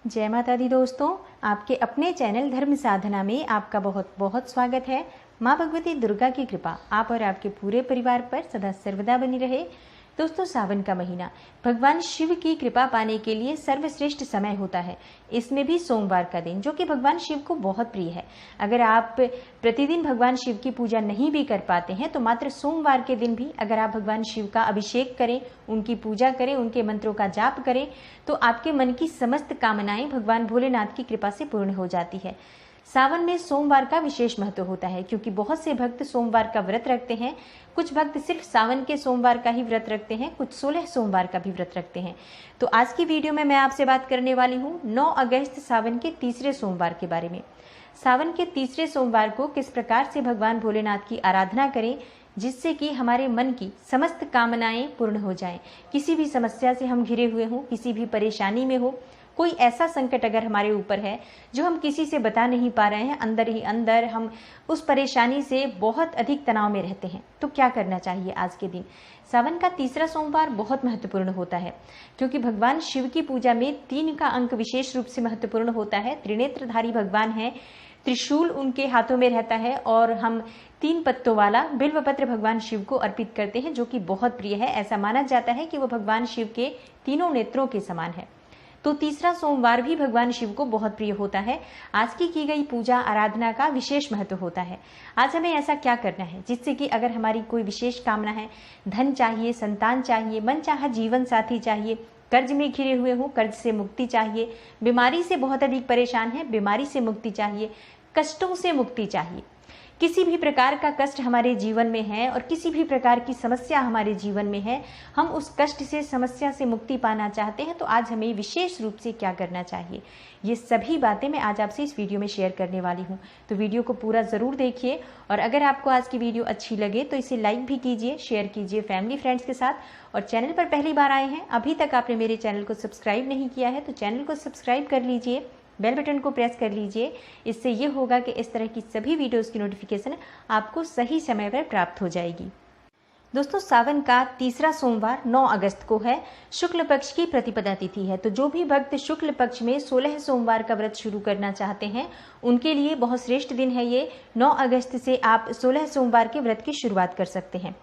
जय माता दी दोस्तों, आपके अपने चैनल धर्म साधना में आपका बहुत बहुत स्वागत है। माँ भगवती दुर्गा की कृपा आप और आपके पूरे परिवार पर सदा सर्वदा बनी रहे। दोस्तों, सावन का महीना भगवान शिव की कृपा पाने के लिए सर्वश्रेष्ठ समय होता है। इसमें भी सोमवार का दिन, जो कि भगवान शिव को बहुत प्रिय है। अगर आप प्रतिदिन भगवान शिव की पूजा नहीं भी कर पाते हैं तो मात्र सोमवार के दिन भी अगर आप भगवान शिव का अभिषेक करें, उनकी पूजा करें, उनके मंत्रों का जाप करें तो आपके मन की समस्त कामनाएं भगवान भोलेनाथ की कृपा से पूर्ण हो जाती है। सावन में सोमवार का विशेष महत्व होता है क्योंकि बहुत से भक्त सोमवार का व्रत रखते हैं। कुछ भक्त सिर्फ सावन के सोमवार का ही व्रत रखते हैं, कुछ 16 सोमवार का भी व्रत रखते हैं। तो आज की वीडियो में मैं आपसे बात करने वाली हूँ 9 अगस्त सावन के तीसरे सोमवार के बारे में। सावन के तीसरे सोमवार को किस प्रकार से भगवान भोलेनाथ की आराधना करें जिससे कि हमारे मन की समस्त कामनाएं पूर्ण हो जाएं। किसी भी समस्या से हम घिरे हुए हों, किसी भी परेशानी में हो, कोई ऐसा संकट अगर हमारे ऊपर है जो हम किसी से बता नहीं पा रहे हैं, अंदर ही अंदर हम उस परेशानी से बहुत अधिक तनाव में रहते हैं, तो क्या करना चाहिए आज के दिन? सावन का तीसरा सोमवार बहुत महत्वपूर्ण होता है क्योंकि भगवान शिव की पूजा में 3 का अंक विशेष रूप से महत्वपूर्ण होता है। त्रिनेत्रधारी भगवान है, त्रिशूल उनके हाथों में रहता है और हम 3 पत्तों वाला बिल्व पत्र भगवान शिव को अर्पित करते हैं, जो कि बहुत प्रिय है। ऐसा माना जाता है कि वो भगवान शिव के तीनों नेत्रों के समान है। तो तीसरा सोमवार भी भगवान शिव को बहुत प्रिय होता है। आज की गई पूजा आराधना का विशेष महत्व होता है। आज हमें ऐसा क्या करना है जिससे कि अगर हमारी कोई विशेष कामना है, धन चाहिए, संतान चाहिए, मनचाहा जीवन साथी चाहिए, कर्ज में घिरे हुए हो, कर्ज से मुक्ति चाहिए, बीमारी से बहुत अधिक परेशान है, बीमारी से मुक्ति चाहिए, कष्टों से मुक्ति चाहिए, किसी भी प्रकार का कष्ट हमारे जीवन में है और किसी भी प्रकार की समस्या हमारे जीवन में है, हम उस कष्ट से, समस्या से मुक्ति पाना चाहते हैं, तो आज हमें विशेष रूप से क्या करना चाहिए, ये सभी बातें मैं आज आपसे इस वीडियो में शेयर करने वाली हूँ। तो वीडियो को पूरा ज़रूर देखिए और अगर आपको आज की वीडियो अच्छी लगे तो इसे लाइक भी कीजिए, शेयर कीजिए फैमिली फ्रेंड्स के साथ। और चैनल पर पहली बार आए हैं, अभी तक आपने मेरे चैनल को सब्सक्राइब नहीं किया है तो चैनल को सब्सक्राइब कर लीजिए, बेल बटन को प्रेस कर लीजिए। इससे ये होगा कि इस तरह की सभी वीडियोस की नोटिफिकेशन आपको सही समय पर प्राप्त हो जाएगी। दोस्तों, सावन का तीसरा सोमवार 9 अगस्त को है, शुक्ल पक्ष की प्रतिपदा तिथि है। तो जो भी भक्त शुक्ल पक्ष में 16 सोमवार का व्रत शुरू करना चाहते हैं उनके लिए बहुत श्रेष्ठ दिन है ये। 9 अगस्त से आप 16 सोमवार के व्रत की शुरुआत कर सकते हैं।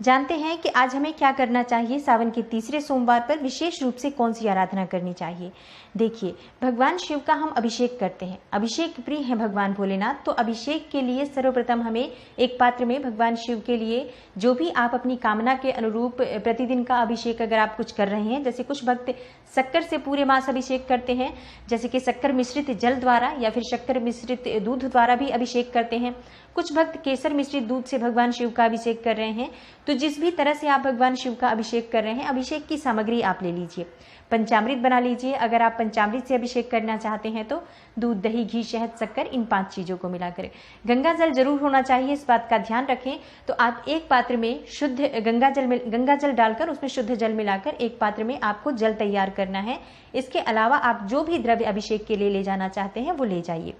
जानते हैं कि आज हमें क्या करना चाहिए। सावन के तीसरे सोमवार पर विशेष रूप से कौन सी आराधना करनी चाहिए? देखिए, भगवान शिव का हम अभिषेक करते हैं, अभिषेक प्रिय हैं भगवान भोलेनाथ। तो अभिषेक के लिए सर्वप्रथम हमें एक पात्र में भगवान शिव के लिए जो भी आप अपनी कामना के अनुरूप प्रतिदिन का अभिषेक अगर आप कुछ कर रहे हैं, जैसे कुछ भक्त शक्कर से पूरे मास अभिषेक करते हैं, जैसे कि शक्कर मिश्रित जल द्वारा या फिर शक्कर मिश्रित दूध द्वारा भी अभिषेक करते हैं। कुछ भक्त केसर मिश्रित दूध से भगवान शिव का अभिषेक कर रहे हैं। तो जिस भी तरह से आप भगवान शिव का अभिषेक कर रहे हैं, अभिषेक की सामग्री आप ले लीजिए, पंचामृत बना लीजिए। अगर आप पंचामृत से अभिषेक करना चाहते हैं तो दूध, दही, घी, शहद, शक्कर, इन 5 चीजों को मिलाकर। गंगा जल जरूर होना चाहिए, इस बात का ध्यान रखें। तो आप एक पात्र में शुद्ध गंगा जल डालकर उसमें शुद्ध जल मिलाकर एक पात्र में आपको जल तैयार करना है। इसके अलावा आप जो भी द्रव्य अभिषेक के लिए ले जाना चाहते हैं वो ले जाइए।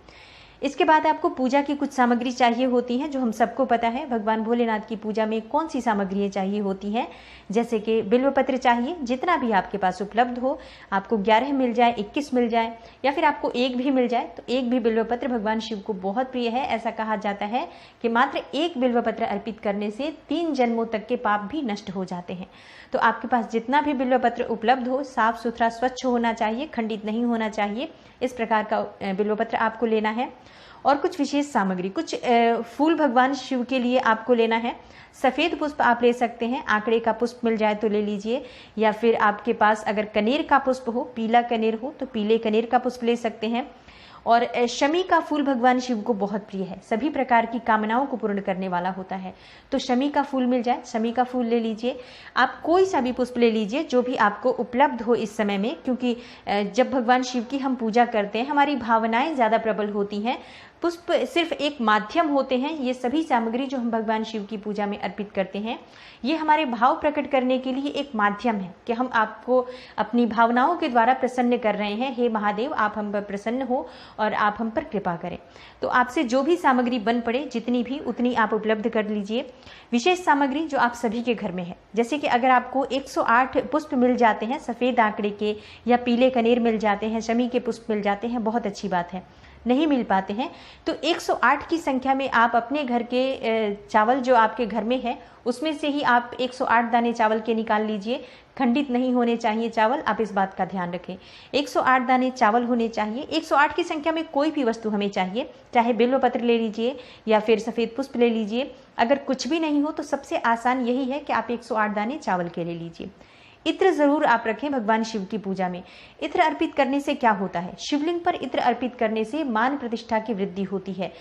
इसके बाद आपको पूजा की कुछ सामग्री चाहिए होती हैं, जो हम सबको पता है भगवान भोलेनाथ की पूजा में कौन सी सामग्रियाँ चाहिए होती हैं। जैसे कि बिल्वपत्र चाहिए, जितना भी आपके पास उपलब्ध हो, आपको 11 मिल जाए, 21 मिल जाए या फिर आपको 1 भी मिल जाए तो 1 भी बिल्वपत्र भगवान शिव को बहुत प्रिय है। ऐसा कहा जाता है कि मात्र 1 बिल्वपत्र अर्पित करने से 3 जन्मों तक के पाप भी नष्ट हो जाते हैं। तो आपके पास जितना भी बिल्वपत्र उपलब्ध हो, साफ सुथरा स्वच्छ होना चाहिए, खंडित नहीं होना चाहिए, इस प्रकार का बिल्वपत्र आपको लेना है। और कुछ विशेष सामग्री, कुछ फूल भगवान शिव के लिए आपको लेना है। सफ़ेद पुष्प आप ले सकते हैं, आंकड़े का पुष्प मिल जाए तो ले लीजिए, या फिर आपके पास अगर कनेर का पुष्प हो, पीला कनेर हो तो पीले कनेर का पुष्प ले सकते हैं। और शमी का फूल भगवान शिव को बहुत प्रिय है, सभी प्रकार की कामनाओं को पूर्ण करने वाला होता है। तो शमी का फूल मिल जाए, शमी का फूल ले लीजिए। आप कोई सा भी पुष्प ले लीजिए जो भी आपको उपलब्ध हो इस समय में, क्योंकि जब भगवान शिव की हम पूजा करते हैं हमारी भावनाएं ज़्यादा प्रबल होती हैं, पुष्प सिर्फ एक माध्यम होते हैं। ये सभी सामग्री जो हम भगवान शिव की पूजा में अर्पित करते हैं, ये हमारे भाव प्रकट करने के लिए एक माध्यम है कि हम आपको अपनी भावनाओं के द्वारा प्रसन्न कर रहे हैं। हे महादेव, आप हम पर प्रसन्न हो और आप हम पर कृपा करें। तो आपसे जो भी सामग्री बन पड़े, जितनी भी, उतनी आप उपलब्ध कर लीजिए। विशेष सामग्री जो आप सभी के घर में है, जैसे कि अगर आपको 108 पुष्प मिल जाते हैं सफ़ेद आंकड़े के, या पीले कनेर मिल जाते हैं, शमी के पुष्प मिल जाते हैं, बहुत अच्छी बात है। नहीं मिल पाते हैं तो 108 की संख्या में आप अपने घर के चावल जो आपके घर में है, उसमें से ही आप 108 दाने चावल के निकाल लीजिए। खंडित नहीं होने चाहिए चावल, आप इस बात का ध्यान रखें। 108 दाने चावल होने चाहिए। 108 की संख्या में कोई भी वस्तु हमें चाहिए, चाहे बिल्व पत्र ले लीजिए या फिर सफ़ेद पुष्प ले लीजिए। अगर कुछ भी नहीं हो तो सबसे आसान यही है कि आप 108 दाने चावल के ले लीजिए। इत्र जरूर आप रखें भगवान शिव की पूजा में। इत्र अर्पित करने से क्या होता है? शिवलिंग पर इत्र अर्पित करने से मान प्रतिष्ठा की वृद्धि होती है।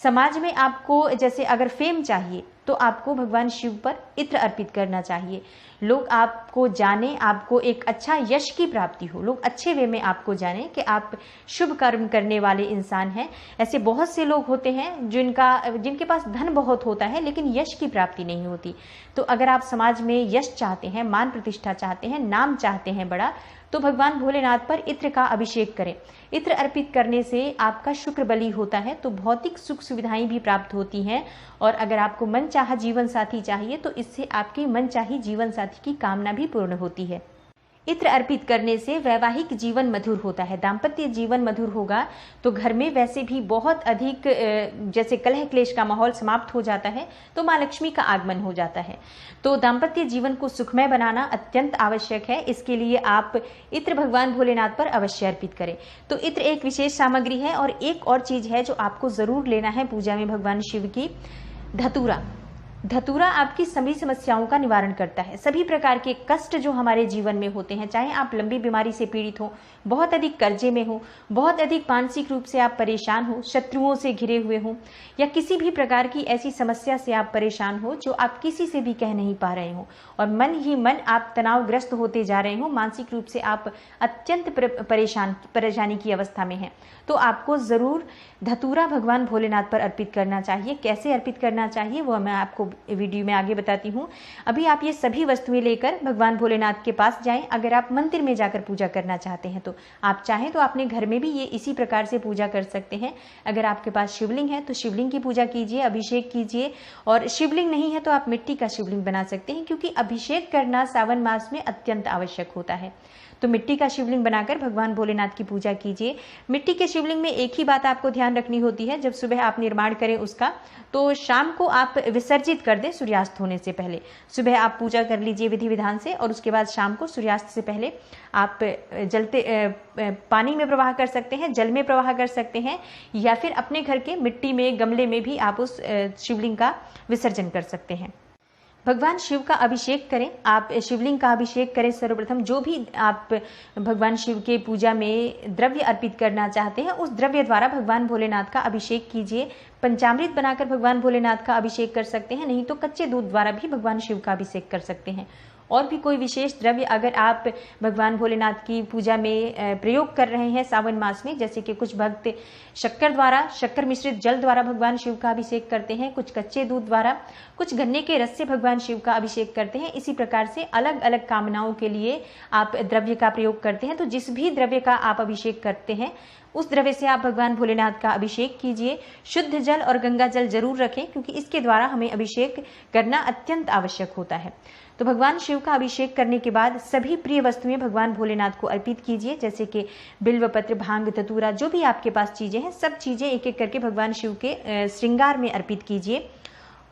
समाज में आपको जैसे अगर फेम चाहिए तो आपको भगवान शिव पर इत्र अर्पित करना चाहिए। लोग आपको जाने, आपको एक अच्छा यश की प्राप्ति हो, लोग अच्छे वे में आपको जाने कि आप शुभ कर्म करने वाले इंसान हैं। ऐसे बहुत से लोग होते हैं जिनके पास धन बहुत होता है लेकिन यश की प्राप्ति नहीं होती। तो अगर आप समाज में यश चाहते हैं, मान प्रतिष्ठा चाहते हैं, नाम चाहते हैं बड़ा, तो भगवान भोलेनाथ पर इत्र का अभिषेक करें। इत्र अर्पित करने से आपका शुक्र बली होता है, तो भौतिक सुख सुविधाएं भी प्राप्त होती हैं। और अगर आपको मनचाहा जीवन साथी चाहिए तो इससे आपकी मनचाही जीवन साथी की कामना भी पूर्ण होती है। इत्र अर्पित करने से वैवाहिक जीवन मधुर होता है। दाम्पत्य जीवन मधुर होगा तो घर में वैसे भी बहुत अधिक जैसे कलह क्लेश का माहौल समाप्त हो जाता है, तो माँ लक्ष्मी का आगमन हो जाता है। तो दाम्पत्य जीवन को सुखमय बनाना अत्यंत आवश्यक है। इसके लिए आप इत्र भगवान भोलेनाथ पर अवश्य अर्पित करें। तो इत्र एक विशेष सामग्री है। और एक और चीज है जो आपको जरूर लेना है पूजा में भगवान शिव की, धतूरा। धतूरा आपकी सभी समस्याओं का निवारण करता है। सभी प्रकार के कष्ट जो हमारे जीवन में होते हैं, चाहे आप लंबी बीमारी से पीड़ित हो, बहुत अधिक कर्जे में हो, बहुत अधिक मानसिक रूप से आप परेशान हो, शत्रुओं से घिरे हुए हो, या किसी भी प्रकार की ऐसी समस्या से आप परेशान हो जो आप किसी से भी कह नहीं पा रहे हो और मन ही मन आप तनावग्रस्त होते जा रहे हो, मानसिक रूप से आप अत्यंत परेशानी की अवस्था में हैं, तो आपको जरूर धतूरा भगवान भोलेनाथ पर अर्पित करना चाहिए। कैसे अर्पित करना चाहिए वो मैं आपको वीडियो में आगे बताती हूँ। अभी आप ये सभी वस्तुएं लेकर भगवान भोलेनाथ के पास जाएं। अगर आप मंदिर में जाकर पूजा करना चाहते हैं तो आप चाहें तो अपने घर में भी ये इसी प्रकार से पूजा कर सकते हैं। अगर आपके पास शिवलिंग है तो शिवलिंग की पूजा कीजिए, अभिषेक कीजिए। और शिवलिंग नहीं है तो आप मिट्टी का शिवलिंग बना सकते हैं, क्योंकि अभिषेक करना सावन मास में अत्यंत आवश्यक होता है। तो मिट्टी का शिवलिंग बनाकर भगवान भोलेनाथ की पूजा कीजिए। मिट्टी के शिवलिंग में एक ही बात आपको ध्यान रखनी होती है, जब सुबह आप निर्माण करें उसका, तो शाम को आप विसर्जित कर दें सूर्यास्त होने से पहले। सुबह आप पूजा कर लीजिए विधि विधान से, और उसके बाद शाम को सूर्यास्त से पहले आप पानी में प्रवाह कर सकते हैं, जल में प्रवाह कर सकते हैं, या फिर अपने घर के मिट्टी में गमले में भी आप उस शिवलिंग का विसर्जन कर सकते हैं। भगवान शिव का अभिषेक करें, आप शिवलिंग का अभिषेक करें। सर्वप्रथम जो भी आप भगवान शिव के पूजा में द्रव्य अर्पित करना चाहते हैं, उस द्रव्य द्वारा भगवान भोलेनाथ का अभिषेक कीजिए। पंचामृत बनाकर भगवान भोलेनाथ का अभिषेक कर सकते हैं, नहीं तो कच्चे दूध द्वारा भी भगवान शिव का अभिषेक कर सकते हैं। और भी कोई विशेष द्रव्य अगर आप भगवान भोलेनाथ की पूजा में प्रयोग कर रहे हैं सावन मास में, जैसे कि कुछ भक्त शक्कर मिश्रित जल द्वारा भगवान शिव का अभिषेक करते हैं, कुछ कच्चे दूध द्वारा, कुछ गन्ने के रस से भगवान शिव का अभिषेक करते हैं। इसी प्रकार से अलग अलग कामनाओं के लिए आप द्रव्य का प्रयोग करते हैं। तो जिस भी द्रव्य का आप अभिषेक करते हैं उस द्रव्य से आप भगवान भोलेनाथ का अभिषेक कीजिए। शुद्ध जल और गंगा जल जरूर रखें, क्योंकि इसके द्वारा हमें अभिषेक करना अत्यंत आवश्यक होता है। तो भगवान शिव का अभिषेक करने के बाद सभी प्रिय वस्तुएं भगवान भोलेनाथ को अर्पित कीजिए, जैसे कि बिल्व पत्र, भांग, धतूरा, जो भी आपके पास चीजें हैं सब चीजें एक एक करके भगवान शिव के श्रृंगार में अर्पित कीजिए।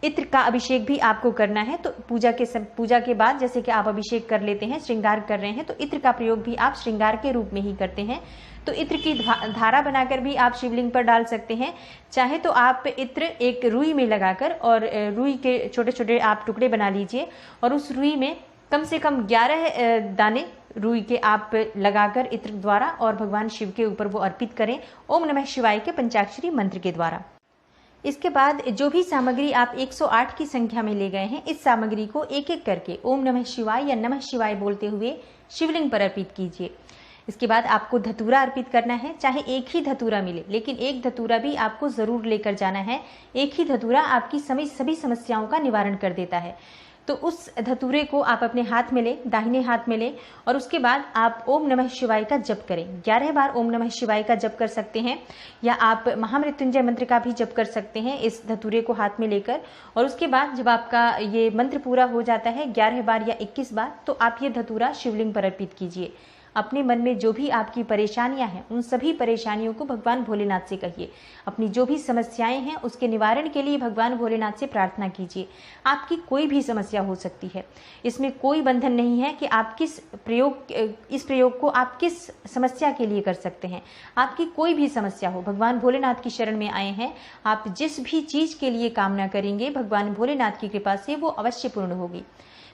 इत्र का अभिषेक भी आपको करना है, तो पूजा के बाद जैसे कि आप अभिषेक कर लेते हैं, श्रृंगार कर रहे हैं, तो इत्र का प्रयोग भी आप श्रृंगार के रूप में ही करते हैं। तो इत्र की धारा बनाकर भी आप शिवलिंग पर डाल सकते हैं। चाहे तो आप इत्र एक रुई में लगाकर, और रुई के छोटे छोटे आप टुकड़े बना लीजिए, और उस रुई में कम से कम 11 दाने रुई के आप लगाकर इत्र द्वारा और भगवान शिव के ऊपर वो अर्पित करें, ओम नमः शिवाय के पंचाक्षरी मंत्र के द्वारा। इसके बाद जो भी सामग्री आप 108 की संख्या में ले गए हैं, इस सामग्री को एक एक करके ओम नमः शिवाय या नमः शिवाय बोलते हुए शिवलिंग पर अर्पित कीजिए। इसके बाद आपको धतूरा अर्पित करना है, चाहे एक ही धतूरा मिले, लेकिन एक धतूरा भी आपको ज़रूर लेकर जाना है। एक ही धतूरा आपकी सभी समस्याओं का निवारण कर देता है। तो उस धतूरे को आप अपने हाथ में लें, दाहिने हाथ में लें, और उसके बाद आप ओम नमः शिवाय का जप करें। 11 बार ओम नमः शिवाय का जप कर सकते हैं, या आप महामृत्युंजय मंत्र का भी जप कर सकते हैं इस धतूरे को हाथ में लेकर। और उसके बाद जब आपका ये मंत्र पूरा हो जाता है 11 बार या 21 बार, तो आप ये धतूरा शिवलिंग पर अर्पित कीजिए। अपने मन में जो भी आपकी परेशानियां हैं, उन सभी परेशानियों को भगवान भोलेनाथ से कहिए। अपनी जो भी समस्याएं हैं उसके निवारण के लिए भगवान भोलेनाथ से प्रार्थना कीजिए। आपकी कोई भी समस्या हो सकती है, इसमें कोई बंधन नहीं है कि आप इस प्रयोग को आप किस समस्या के लिए कर सकते हैं। आपकी कोई भी समस्या हो, भगवान भोलेनाथ की शरण में आए हैं, आप जिस भी चीज के लिए कामना करेंगे भगवान भोलेनाथ की कृपा से वो अवश्य पूर्ण होगी।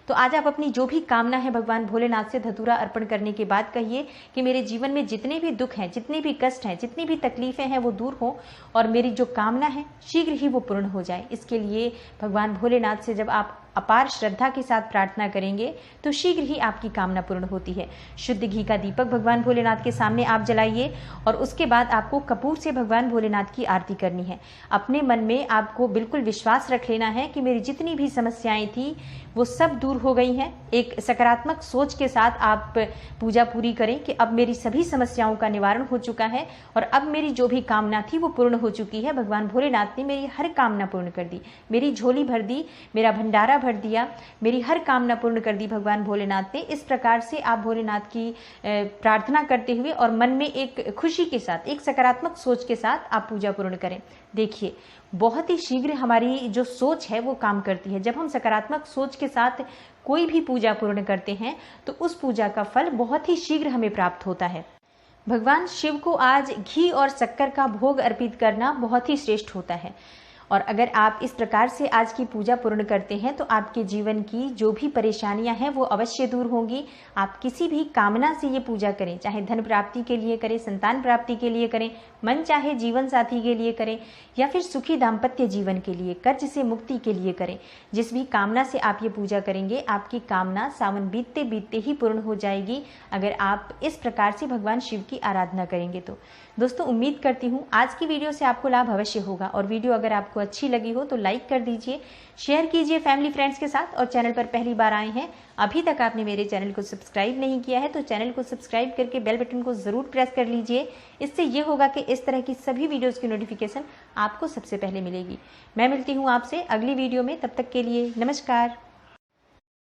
तो आज आप अपनी जो भी कामना है भगवान भोलेनाथ से धतूरा अर्पण करने के बाद कहिए कि मेरे जीवन में जितने भी दुख हैं, जितने भी कष्ट हैं, जितनी भी तकलीफें हैं वो दूर हो, और मेरी जो कामना है शीघ्र ही वो पूर्ण हो जाए। इसके लिए भगवान भोलेनाथ से जब आप अपार श्रद्धा के साथ प्रार्थना करेंगे तो शीघ्र ही आपकी कामना पूर्ण होती है। शुद्ध घी का दीपक भगवान भोलेनाथ के सामने आप जलाइए, और उसके बाद आपको कपूर से भगवान भोलेनाथ की आरती करनी है। अपने मन में आपको बिल्कुल विश्वास रख लेना है कि मेरी जितनी भी समस्याएं थी वो सब दूर हो गई हैं। एक सकारात्मक सोच के साथ आप पूजा पूरी करें कि अब मेरी सभी समस्याओं का निवारण हो चुका है, और अब मेरी जो भी कामना थी वो पूर्ण हो चुकी है। भगवान भोलेनाथ ने मेरी हर कामना पूर्ण कर दी, मेरी झोली भर दी, मेरा भंडारा भर दिया, मेरी हर कामना पूर्ण कर दी भगवान भोलेनाथ ने। इस प्रकार से आप भोलेनाथ की प्रार्थना करते हुए और मन में एक खुशी के साथ, एक सकारात्मक सोच के साथ आप पूजा पूर्ण करें। देखिए, बहुत ही शीघ्र हमारी जो सोच है वो काम करती है। जब हम सकारात्मक सोच के साथ कोई भी पूजा पूर्ण करते हैं तो उस पूजा का फल बहुत ही शीघ्र हमें प्राप्त होता है। भगवान शिव को आज घी और शक्कर का भोग अर्पित करना बहुत ही श्रेष्ठ होता है, और अगर आप इस प्रकार से आज की पूजा पूर्ण करते हैं तो आपके जीवन की जो भी परेशानियां हैं वो अवश्य दूर होंगी। आप किसी भी कामना से ये पूजा करें, चाहे धन प्राप्ति के लिए करें, संतान प्राप्ति के लिए करें, मन चाहे जीवन साथी के लिए करें, या फिर सुखी दाम्पत्य जीवन के लिए, कर्ज से मुक्ति के लिए करें। जिस भी कामना से आप ये पूजा करेंगे आपकी कामना सावन बीतते बीतते ही पूर्ण हो जाएगी, अगर आप इस प्रकार से भगवान शिव की आराधना करेंगे तो। दोस्तों, उम्मीद करती हूँ आज की वीडियो से आपको लाभ अवश्य होगा, और वीडियो अगर आपको अच्छी लगी हो तो लाइक कर दीजिए, शेयर कीजिए फैमिली फ्रेंड्स के साथ, और चैनल पर पहली बार आए हैं, अभी तक आपने मेरे चैनल को सब्सक्राइब नहीं किया है तो चैनल को सब्सक्राइब करके बेल बटन को ज़रूर प्रेस कर लीजिए। इससे ये होगा कि इस तरह की सभी वीडियोज़ की नोटिफिकेशन आपको सबसे पहले मिलेगी। मैं मिलती हूँ आपसे अगली वीडियो में, तब तक के लिए नमस्कार।